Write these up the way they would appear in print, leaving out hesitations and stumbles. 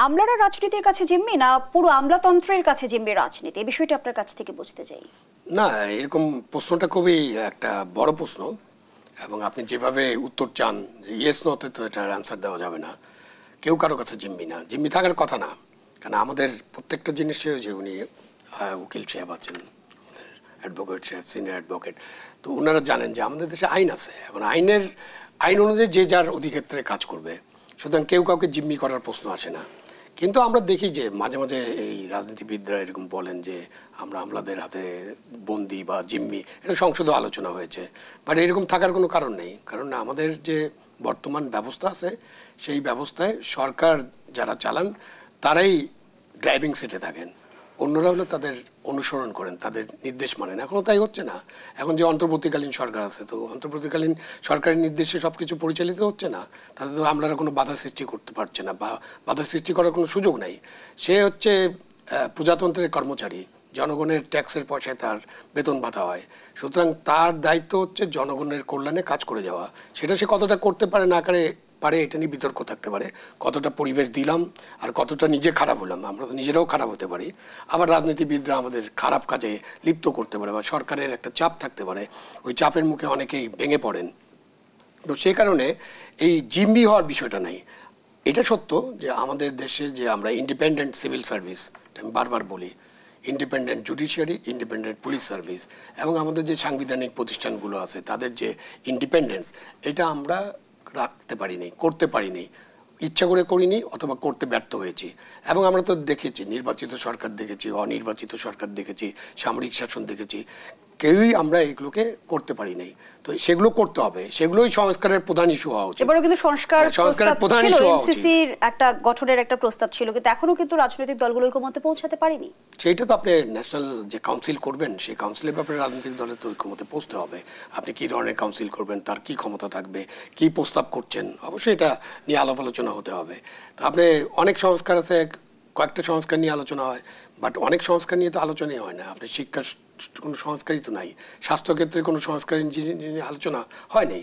আমলারা রাজনীতির কাছে জিম্মি না পুরো আমলাতন্ত্রের কাছে জিম্মি রাজনীতি, এই বিষয়টা আপনার কাছ থেকে বুঝতে চাই। না, এরকম প্রশ্নটা খুবই একটা বড় প্রশ্ন এবং আপনি যেভাবে উত্তর চান যে ইয়েস নোতে তো এটার অ্যান্সার দেওয়া যাবে না। কেউ কারো কাছে জিম্মি না, জিম্মি থাকার কথা না। কারণ আমাদের প্রত্যেকটা জিনিসে যে উনি উকিল সাহেব আছেন, আমাদের অ্যাডভোকেট সাহেব, সিনিয়র অ্যাডভোকেট, তো ওনারা জানেন যে আমাদের দেশে আইন আছে। এখন আইন অনুযায়ী যে যার অধিক্ষেত্রে কাজ করবে, সুতরাং কেউ কাউকে জিম্মি করার প্রশ্ন আসে না। কিন্তু আমরা দেখি যে মাঝে মাঝে এই রাজনীতিবিদরা এরকম বলেন যে আমরা আমলাদের হাতে বন্দি বা জিম্মি, এটা সংসদে আলোচনা হয়েছে। বাট এরকম থাকার কোনো কারণ নেই, কারণ আমাদের যে বর্তমান ব্যবস্থা আছে সেই ব্যবস্থায় সরকার যারা চালান তারাই ড্রাইভিং সিটে থাকেন, অন্যরা হলো তাদের অনুসরণ করেন, তাদের নির্দেশ মানেন। এখনও তাই হচ্ছে না। এখন যে অন্তর্বর্তীকালীন সরকার আছে, তো অন্তর্বর্তীকালীন সরকারের নির্দেশে সব কিছু পরিচালিত হচ্ছে না, তাতে তো আমরা কোনো বাধা সৃষ্টি করতে পারছে না বা বাধা সৃষ্টি করার কোনো সুযোগ নাই। সে হচ্ছে প্রজাতন্ত্রের কর্মচারী, জনগণের ট্যাক্সের পয়সায় তার বেতন ভাতা হয়। সুতরাং তার দায়িত্ব হচ্ছে জনগণের কল্যাণে কাজ করে যাওয়া। সেটা সে কতটা করতে পারে না পারে এটা নিয়ে বিতর্ক থাকতে পারে, কতটা পরিবেশ দিলাম আর কতটা নিজে খারাপ হলাম। আমরা তো নিজেরাও খারাপ হতে পারি, আবার রাজনীতিবিদরা আমাদের খারাপ কাজে লিপ্ত করতে পারে বা সরকারের একটা চাপ থাকতে পারে, ওই চাপের মুখে অনেকেই ভেঙে পড়েন। তো সে কারণে এই জিম্মি হওয়ার বিষয়টা নাই। এটা সত্য যে আমাদের দেশে যে আমরা ইন্ডিপেন্ডেন্ট সিভিল সার্ভিস, আমি বারবার বলি, independent judiciary, independent police service এবং আমাদের যে সাংবিধানিক প্রতিষ্ঠানগুলো আছে তাদের যে ইন্ডিপেন্ডেন্স, এটা আমরা রাখতে পারিনি, করতে পারিনি, ইচ্ছা করে করিনি অথবা করতে ব্যর্থ হয়েছি। এবং আমরা তো দেখেছি নির্বাচিত সরকার দেখেছি, অনির্বাচিত সরকার দেখেছি, সামরিক শাসন দেখেছি, কেউই আমরা এগুলোকে করতে পারি নাই। তো সেগুলো করতে হবে, সেগুলোই সংস্কারের প্রধান ইস্যু হওয়া উচিত। এবারও কিন্তু সংস্কারের প্রধান ইস্যু এনসিসির একটা গঠনের একটা প্রস্তাব ছিল, কিন্তু এখনো কিন্তু রাজনৈতিক দলগুলো ঐক্যমতে পৌঁছাতে পারেনি। সেইটা তো আপনি ন্যাশনাল যে কাউন্সিল করবেন, সেই কাউন্সিলের ব্যাপারে রাজনৈতিক দলের তো ঐক্যমতে পৌঁছতে হবে। আপনি কি ধরনের কাউন্সিল করবেন, তার কি ক্ষমতা থাকবে, কি প্রস্তাব করছেন, অবশ্যই এটা নিয়ে আলাপ আলোচনা হতে হবে। তো আপনি অনেক সংস্কার আছে, কয়েকটা সংস্কার নিয়ে আলোচনা হয়, বাট অনেক সংস্কার নিয়ে তো আলোচনাই হয় না। আপনি শিক্ষার কোনো সংস্কারই তো নাই, স্বাস্থ্যক্ষেত্রে কোনো সংস্কার নিয়ে আলোচনা হয়নি,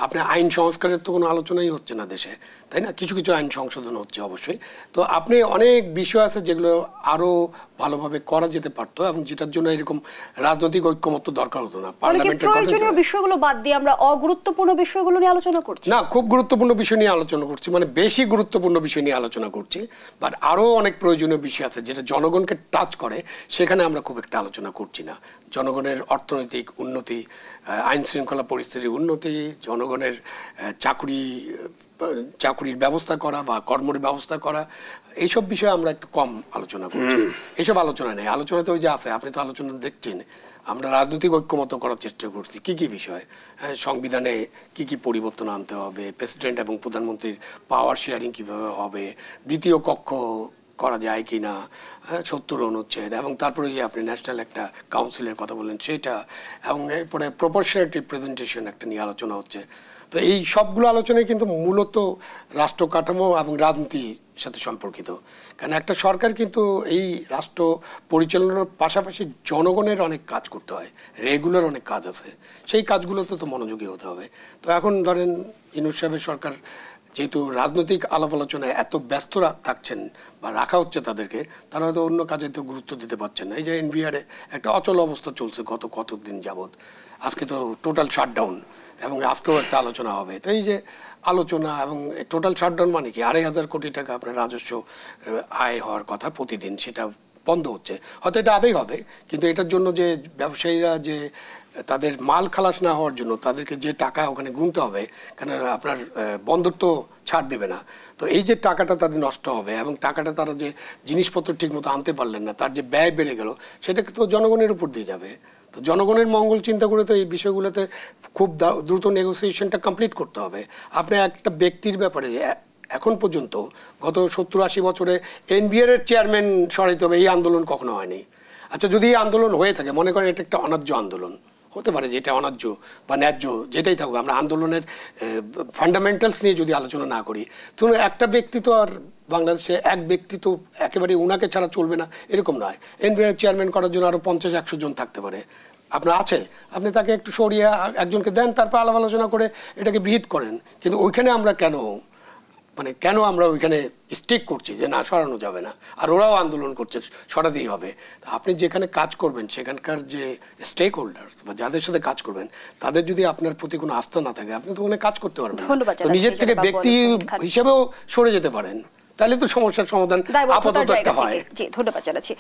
আপনি আইন সংস্কারের তো কোনো আলোচনাই হচ্ছে না দেশে, তাই না? কিছু কিছু আইন সংশোধন হচ্ছে অবশ্যই। তো আপনি অনেক বিষয় আছে যেগুলো আরও ভালোভাবে করা যেতে পারতো এবং যেটার জন্য এরকম রাজনৈতিক ঐক্যমত্য দরকার হতো না। পার্লামেন্টের প্রয়োজনীয় বিষয়গুলো বাদ দিয়ে আমরা অগুরুত্বপূর্ণ বিষয়গুলো নিয়ে আলোচনা করছি না, খুব গুরুত্বপূর্ণ বিষয় নিয়ে আলোচনা করছি, মানে বেশি গুরুত্বপূর্ণ বিষয় নিয়ে আলোচনা করছি। বাট আরও অনেক প্রয়োজনীয় বিষয় আছে যেটা জনগণকে টাচ করে, সেখানে আমরা খুব একটা আলোচনা করছি না। জনগণের অর্থনৈতিক উন্নতি, আইন শৃঙ্খলা পরিস্থিতির উন্নতি, জনগণের চাকুরির ব্যবস্থা করা বা কর্মের ব্যবস্থা করা, এইসব বিষয়ে আমরা একটু কম আলোচনা করছি। এইসব আলোচনা নেই। আলোচনা তো ওই যে আছে, আপনি তো আলোচনা দেখছেন। আমরা রাজনৈতিক ঐক্যমত করার চেষ্টা করছি কি কি বিষয়, সংবিধানে কি কি পরিবর্তন আনতে হবে, প্রেসিডেন্ট এবং প্রধানমন্ত্রীর পাওয়ার শেয়ারিং কিভাবে হবে, দ্বিতীয় কক্ষ করা যায় কি না, 70 অনুচ্ছেদ, এবং তারপরে যে আপনি ন্যাশনাল একটা কাউন্সিলের কথা বললেন সেটা, এবং এরপরে প্রপোর্শনাল রিপ্রেজেন্টেশন একটা নিয়ে আলোচনা হচ্ছে। তো এই সবগুলো আলোচনায় কিন্তু মূলত রাষ্ট্র কাঠামো এবং রাজনীতির সাথে সম্পর্কিত। কারণ একটা সরকার কিন্তু এই রাষ্ট্র পরিচালনার পাশাপাশি জনগণের অনেক কাজ করতে হয়, রেগুলার অনেক কাজ আছে, সেই কাজগুলোতে তো মনোযোগী হতে হবে। তো এখন ধরেন ইউনূস সাহেবের সরকার যেহেতু রাজনৈতিক আলাপ আলোচনায় এত ব্যস্ত থাকছেন বা রাখা হচ্ছে তাদেরকে, তারা হয়তো অন্য কাজে তো গুরুত্ব দিতে পারছেন না। এই যে এনবিআরে একটা অচল অবস্থা চলছে গত কতদিন যাবৎ, আজকে তো টোটাল শাটডাউন এবং আজকেও একটা আলোচনা হবে। তো এই যে আলোচনা এবং টোটাল শাটডাউন মানে কি, 2,500 কোটি টাকা আপনার রাজস্ব আয় হওয়ার কথা প্রতিদিন, সেটা বন্ধ হচ্ছে। হয়তো এটা আদায় হবে, কিন্তু এটার জন্য যে ব্যবসায়ীরা যে তাদের মাল খালাস না হওয়ার জন্য তাদেরকে যে টাকা ওখানে গুনতে হবে, কারণ আপনার বন্দর তো ছাড় দেবে না। তো এই যে টাকাটা তাদের নষ্ট হবে এবং টাকাটা তারা যে জিনিসপত্র ঠিকমতো আনতে পারলেন না, তার যে ব্যয় বেড়ে গেল, সেটাকে তো জনগণের উপর দিয়ে যাবে। তো জনগণের মঙ্গল চিন্তা করে তো এই বিষয়গুলোতে খুব দ্রুত নেগোসিয়েশনটা কমপ্লিট করতে হবে। আপনি একটা ব্যক্তির ব্যাপারে এখন পর্যন্ত গত 70-80 বছরে এনবিআর এর চেয়ারম্যান সরাইতে হবে, এই আন্দোলন কখনো হয়নি। আচ্ছা, যদি এই আন্দোলন হয়ে থাকে, মনে করেন এটা একটা অন্যায্য আন্দোলন, হতে পারে যে এটা অন্যায্য বা ন্যায্য যেটাই থাকুক, আমরা আন্দোলনের ফান্ডামেন্টালস নিয়ে যদি আলোচনা না করি, তো একটা ব্যক্তি তো আর বাংলাদেশে এক ব্যক্তি তো একেবারে উনাকে ছাড়া চলবে না এরকম নয়। এনবিআর চেয়ারম্যান করার জন্য আরও 50-100 জন থাকতে পারে। আপনার আছে, আপনি তাকে একটু সরিয়ে একজনকে দেন, তারপর আলাপ আলোচনা করে এটাকে বিহিত করেন। কিন্তু ওইখানে আমরা কেন মানে কেন আমরা ওইখানে স্টিক করছি যে না সরানো যাবে না, আর ওরাও আন্দোলন করছে সরাতেই হবে। আপনি যেখানে কাজ করবেন সেখানকার যে স্টেক হোল্ডার বা যাদের সাথে কাজ করবেন তাদের যদি আপনার প্রতি কোনো আস্থা না থাকে আপনি তো ওখানে কাজ করতে পারবেন না। নিজের থেকে ব্যক্তি হিসেবেও সরে যেতে পারেন, তাহলে তো সমস্যার সমাধান আপাতত একটা হয়। জি, ধন্যবাদ জানাচ্ছি।